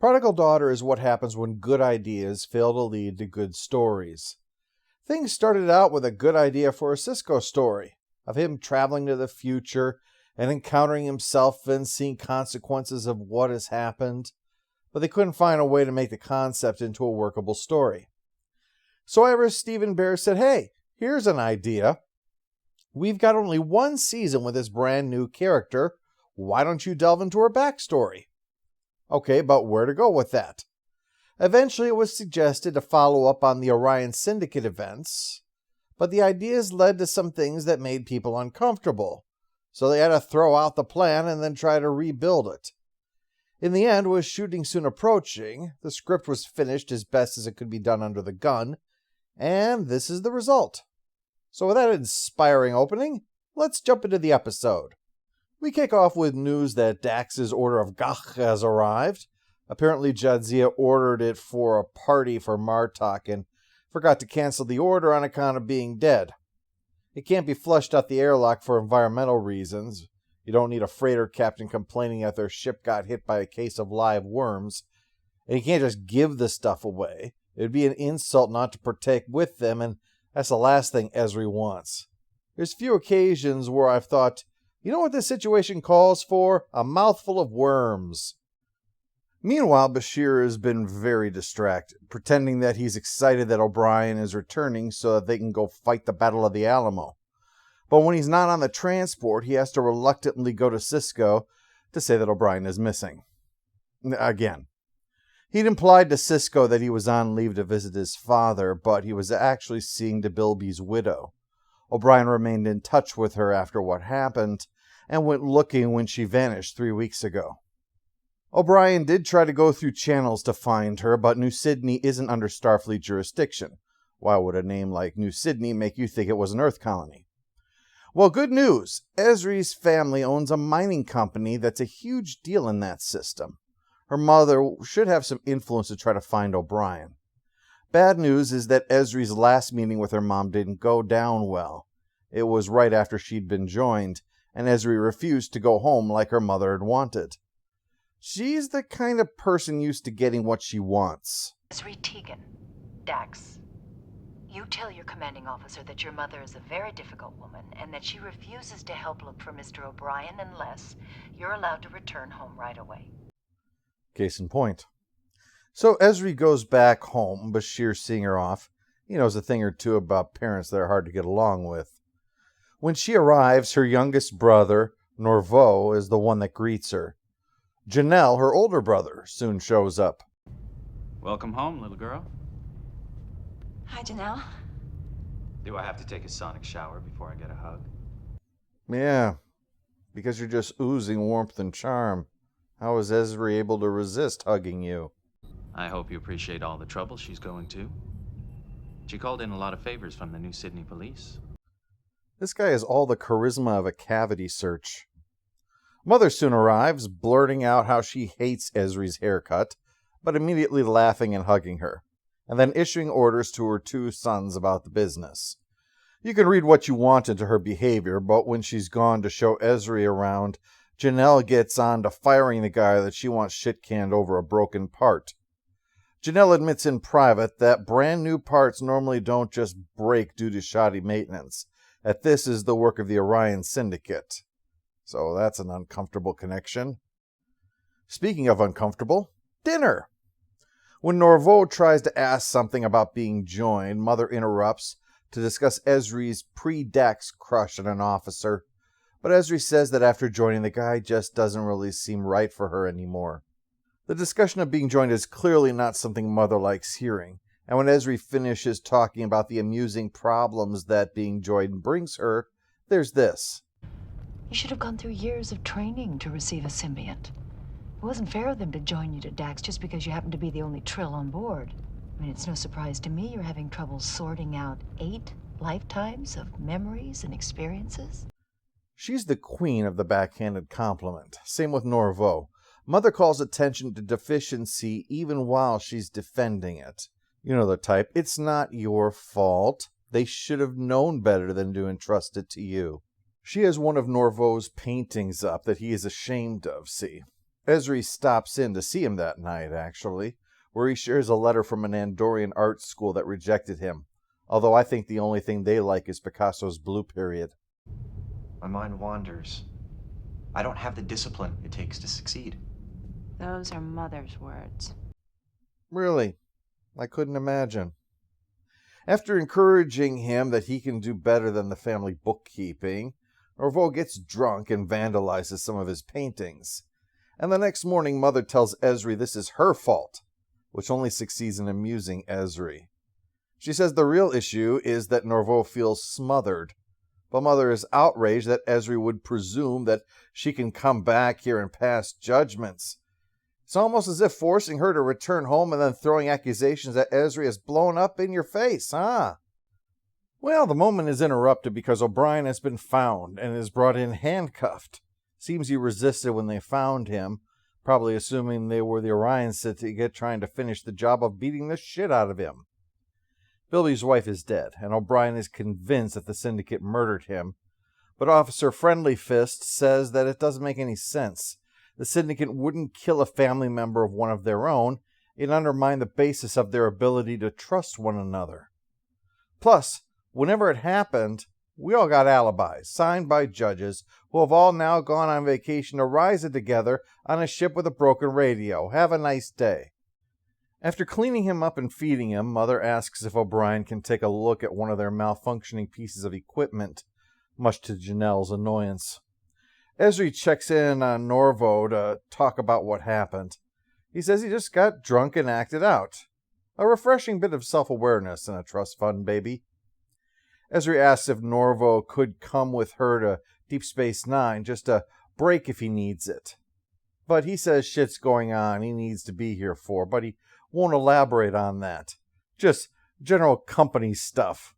Prodigal Daughter is what happens when good ideas fail to lead to good stories. Things started out with a good idea for a Cisco story, of him traveling to the future and encountering himself and seeing consequences of what has happened, but they couldn't find a way to make the concept into a workable story. So Ira Stephen Bear said, hey, here's an idea. We've got only one season with this brand new character. Why don't you delve into her backstory? Okay, but where to go with that? Eventually it was suggested to follow up on the Orion Syndicate events, but the ideas led to some things that made people uncomfortable, so they had to throw out the plan and then try to rebuild it. In the end, with shooting soon approaching, the script was finished as best as it could be done under the gun, and this is the result. So with that inspiring opening, let's jump into the episode. We kick off with news that Dax's order of Gach has arrived. Apparently Jadzia ordered it for a party for Martok and forgot to cancel the order on account of being dead. It can't be flushed out the airlock for environmental reasons. You don't need a freighter captain complaining that their ship got hit by a case of live worms. And you can't just give the stuff away. It would be an insult not to partake with them, and that's the last thing Ezri wants. There's few occasions where I've thought, you know what this situation calls for? A mouthful of worms. Meanwhile, Bashir has been very distracted, pretending that he's excited that O'Brien is returning so that they can go fight the Battle of the Alamo. But when he's not on the transport, he has to reluctantly go to Cisco to say that O'Brien is missing. Again. He'd implied to Cisco that he was on leave to visit his father, but he was actually seeing DeBilby's widow. O'Brien remained in touch with her after what happened, and went looking when she vanished 3 weeks ago. O'Brien did try to go through channels to find her, but New Sydney isn't under Starfleet jurisdiction. Why would a name like New Sydney make you think it was an Earth colony? Well, good news. Ezri's family owns a mining company that's a huge deal in that system. Her mother should have some influence to try to find O'Brien. Bad news is that Ezri's last meeting with her mom didn't go down well. It was right after she'd been joined, and Ezri refused to go home like her mother had wanted. She's the kind of person used to getting what she wants. Ezri Tegan, Dax, you tell your commanding officer that your mother is a very difficult woman and that she refuses to help look for Mr. O'Brien unless you're allowed to return home right away. Case in point. So Ezri goes back home, Bashir seeing her off. He knows a thing or two about parents that are hard to get along with. When she arrives, her youngest brother, Norvo, is the one that greets her. Janelle, her older brother, soon shows up. Welcome home, little girl. Hi, Janelle. Do I have to take a sonic shower before I get a hug? Yeah, because you're just oozing warmth and charm. How is Ezri able to resist hugging you? I hope you appreciate all the trouble she's going to. She called in a lot of favors from the New Sydney police. This guy has all the charisma of a cavity search. Mother soon arrives, blurting out how she hates Ezri's haircut, but immediately laughing and hugging her, and then issuing orders to her 2 sons about the business. You can read what you want into her behavior, but when she's gone to show Ezri around, Janelle gets on to firing the guy that she wants shit-canned over a broken part. Janelle admits in private that brand new parts normally don't just break due to shoddy maintenance, that this is the work of the Orion Syndicate. So that's an uncomfortable connection. Speaking of uncomfortable, dinner. When Norvo tries to ask something about being joined, Mother interrupts to discuss Ezri's pre-Dax crush on an officer, but Ezri says that after joining, the guy just doesn't really seem right for her anymore. The discussion of being joined is clearly not something Mother likes hearing, and when Ezri finishes talking about the amusing problems that being joined brings her, there's this. You should have gone through years of training to receive a symbiont. It wasn't fair of them to join you to Dax just because you happen to be the only Trill on board. I mean, it's no surprise to me you're having trouble sorting out 8 lifetimes of memories and experiences. She's the queen of the backhanded compliment. Same with Norvo. Mother calls attention to deficiency even while she's defending it. You know the type. It's not your fault. They should have known better than to entrust it to you. She has one of Norvo's paintings up that he is ashamed of, see. Ezri stops in to see him that night, actually, where he shares a letter from an Andorian art school that rejected him, although I think the only thing they like is Picasso's Blue Period. My mind wanders. I don't have the discipline it takes to succeed. Those are Mother's words. Really? I couldn't imagine. After encouraging him that he can do better than the family bookkeeping, Norvo gets drunk and vandalizes some of his paintings. And the next morning, Mother tells Ezri this is her fault, which only succeeds in amusing Ezri. She says the real issue is that Norvo feels smothered, but Mother is outraged that Ezri would presume that she can come back here and pass judgments. It's almost as if forcing her to return home and then throwing accusations that Ezri has blown up in your face, huh? Well, the moment is interrupted because O'Brien has been found and is brought in handcuffed. Seems he resisted when they found him, probably assuming they were the Orion Syndicate trying to finish the job of beating the shit out of him. Bilby's wife is dead, and O'Brien is convinced that the Syndicate murdered him, but Officer Friendly Fist says that it doesn't make any sense. The Syndicate wouldn't kill a family member of one of their own. It undermined the basis of their ability to trust one another. Plus, whenever it happened, we all got alibis, signed by judges, who have all now gone on vacation to rise together on a ship with a broken radio. Have a nice day. After cleaning him up and feeding him, Mother asks if O'Brien can take a look at one of their malfunctioning pieces of equipment, much to Janelle's annoyance. Ezri checks in on Norvo to talk about what happened. He says he just got drunk and acted out. A refreshing bit of self-awareness in a trust fund, baby. Ezri asks if Norvo could come with her to Deep Space Nine just a break if he needs it. But he says shit's going on he needs to be here for, but he won't elaborate on that. Just general company stuff.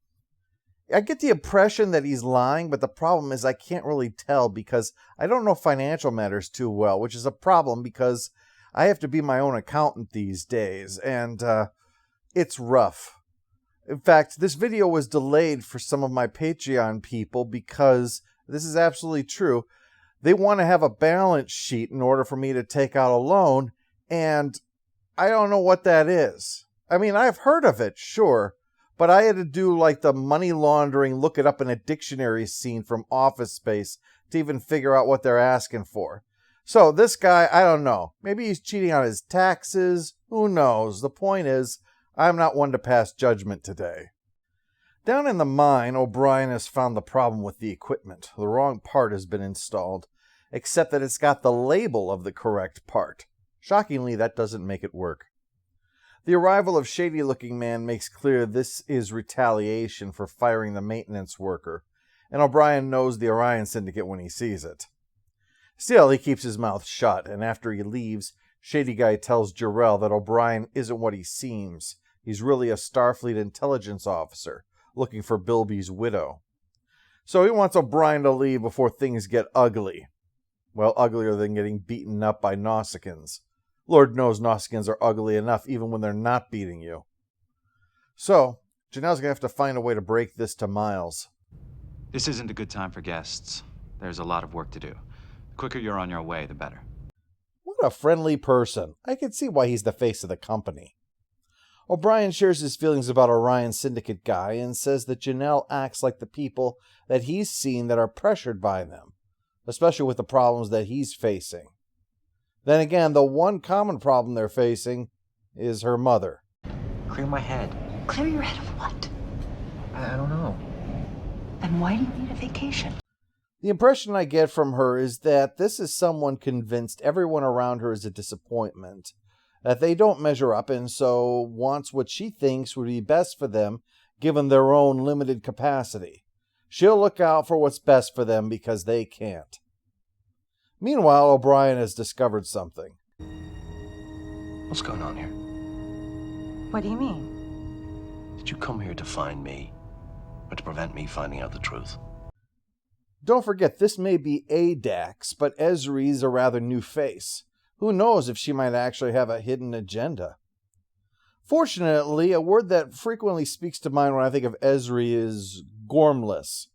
I get the impression that he's lying, but the problem is I can't really tell because I don't know financial matters too well, which is a problem because I have to be my own accountant these days, and it's rough. In fact, this video was delayed for some of my Patreon people because, this is absolutely true, they want to have a balance sheet in order for me to take out a loan, and I don't know what that is. I mean, I've heard of it, sure, but I had to do like the money laundering, look it up in a dictionary scene from Office Space to even figure out what they're asking for. So this guy, I don't know. Maybe he's cheating on his taxes. Who knows? The point is, I'm not one to pass judgment today. Down in the mine, O'Brien has found the problem with the equipment. The wrong part has been installed, except that it's got the label of the correct part. Shockingly, that doesn't make it work. The arrival of shady-looking man makes clear this is retaliation for firing the maintenance worker, and O'Brien knows the Orion Syndicate when he sees it. Still, he keeps his mouth shut, and after he leaves, Shady Guy tells Jarrell that O'Brien isn't what he seems. He's really a Starfleet intelligence officer, looking for Bilby's widow. So he wants O'Brien to leave before things get ugly. Well, uglier than getting beaten up by Nausicaans. Lord knows Nausicaans are ugly enough even when they're not beating you. So, Janelle's going to have to find a way to break this to Miles. This isn't a good time for guests. There's a lot of work to do. The quicker you're on your way, the better. What a friendly person. I can see why he's the face of the company. O'Brien shares his feelings about Orion Syndicate guy and says that Janelle acts like the people that he's seen that are pressured by them, especially with the problems that he's facing. Then again, the one common problem they're facing is her mother. Clear my head. Clear your head of what? I don't know. Then why do you need a vacation? The impression I get from her is that this is someone convinced everyone around her is a disappointment, that they don't measure up and so wants what she thinks would be best for them given their own limited capacity. She'll look out for what's best for them because they can't. Meanwhile, O'Brien has discovered something. What's going on here? What do you mean? Did you come here to find me, or to prevent me finding out the truth? Don't forget, this may be a Dax, but Ezri's a rather new face. Who knows if she might actually have a hidden agenda? Fortunately, a word that frequently speaks to mind when I think of Ezri is gormless.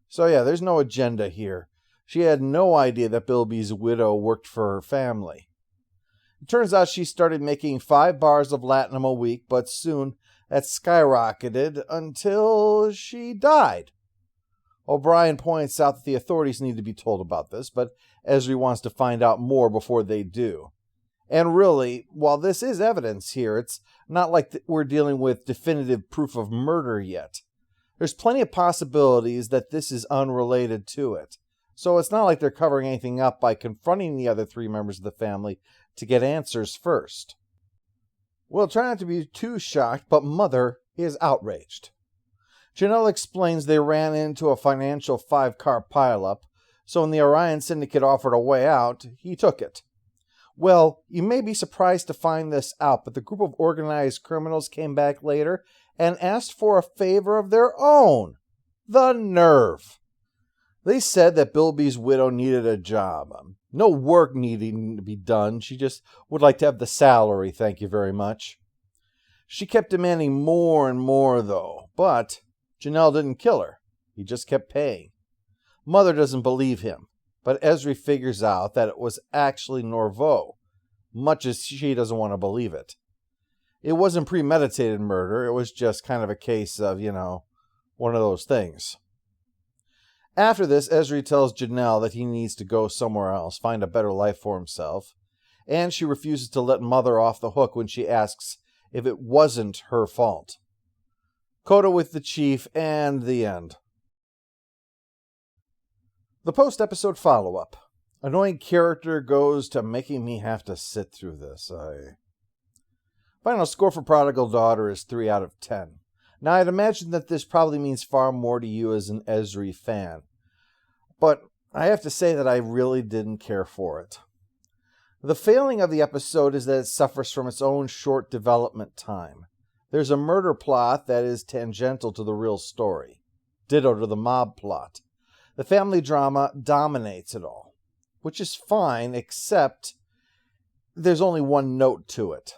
So yeah, there's no agenda here. She had no idea that Bilby's widow worked for her family. It turns out she started making 5 bars of latinum a week, but soon that skyrocketed until she died. O'Brien points out that the authorities need to be told about this, but Ezri wants to find out more before they do. And really, while this is evidence here, it's not like we're dealing with definitive proof of murder yet. There's plenty of possibilities that this is unrelated to it. So it's not like they're covering anything up by confronting the other 3 members of the family to get answers first. We'll try not to be too shocked, but Mother is outraged. Janelle explains they ran into a financial 5-car pileup, so when the Orion Syndicate offered a way out, he took it. Well, you may be surprised to find this out, but the group of organized criminals came back later and asked for a favor of their own. The nerve! They said that Bilby's widow needed a job. No work needing to be done. She just would like to have the salary, thank you very much. She kept demanding more and more, though. But Janelle didn't kill her. He just kept paying. Mother doesn't believe him. But Ezri figures out that it was actually Norveau, much as she doesn't want to believe it. It wasn't premeditated murder. It was just kind of a case of, one of those things. After this, Ezri tells Janelle that he needs to go somewhere else, find a better life for himself, and she refuses to let Mother off the hook when she asks if it wasn't her fault. Coda with the Chief, and the end. The post-episode follow-up. Annoying character goes to making me have to sit through this. Final score for Prodigal Daughter is 3 out of 10. Now, I'd imagine that this probably means far more to you as an Ezri fan. But I have to say that I really didn't care for it. The failing of the episode is that it suffers from its own short development time. There's a murder plot that is tangential to the real story. Ditto to the mob plot. The family drama dominates it all, which is fine, except there's only one note to it.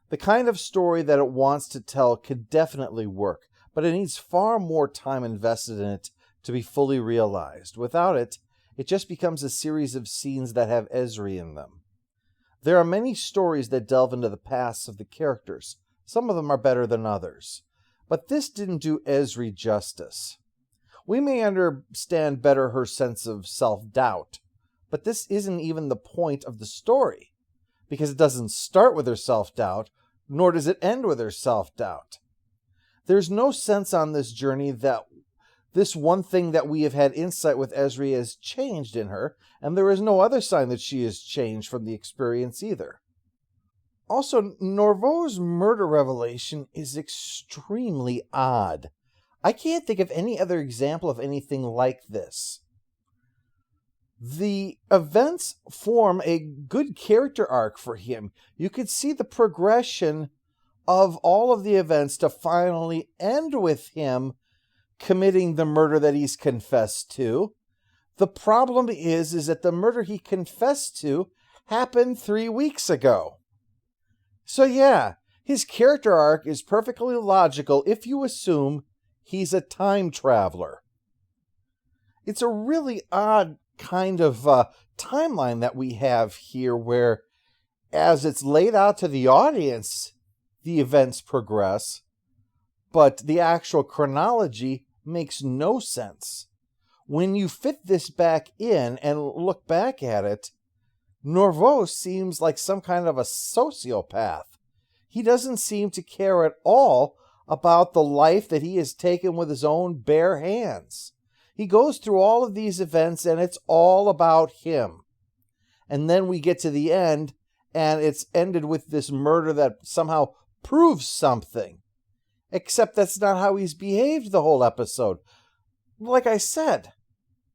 The kind of story that it wants to tell could definitely work, but it needs far more time invested in it to be fully realized. Without it, it just becomes a series of scenes that have Ezri in them. There are many stories that delve into the pasts of the characters. Some of them are better than others. But this didn't do Ezri justice. We may understand better her sense of self-doubt, but this isn't even the point of the story, because it doesn't start with her self-doubt, nor does it end with her self-doubt. There's no sense on this journey that this one thing that we have had insight with Ezri has changed in her, and there is no other sign that she has changed from the experience either. Also, Norveux's murder revelation is extremely odd. I can't think of any other example of anything like this. The events form a good character arc for him. You could see the progression of all of the events to finally end with him committing the murder that he's confessed to. The problem is that the murder he confessed to happened 3 weeks ago. So yeah, his character arc is perfectly logical if you assume he's a time traveler. It's a really odd kind of timeline that we have here where, as it's laid out to the audience, the events progress, but the actual chronology makes no sense. When you fit this back in and look back at it, Norveau seems like some kind of a sociopath. He doesn't seem to care at all about the life that he has taken with his own bare hands. He goes through all of these events and it's all about him. And then we get to the end and it's ended with this murder that somehow proves something. Except that's not how he's behaved the whole episode. Like I said,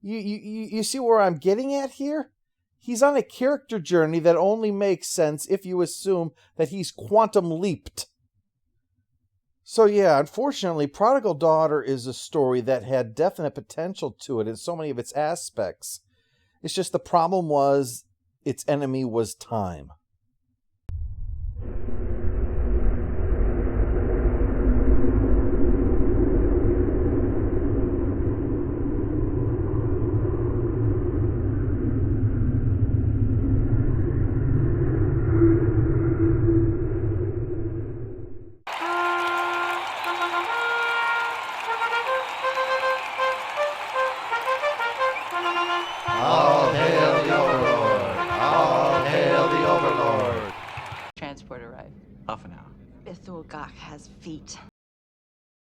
you see where I'm getting at here? He's on a character journey that only makes sense if you assume that he's quantum leaped. So yeah, unfortunately, Prodigal Daughter is a story that had definite potential to it in so many of its aspects. It's just the problem was its enemy was time. has feet.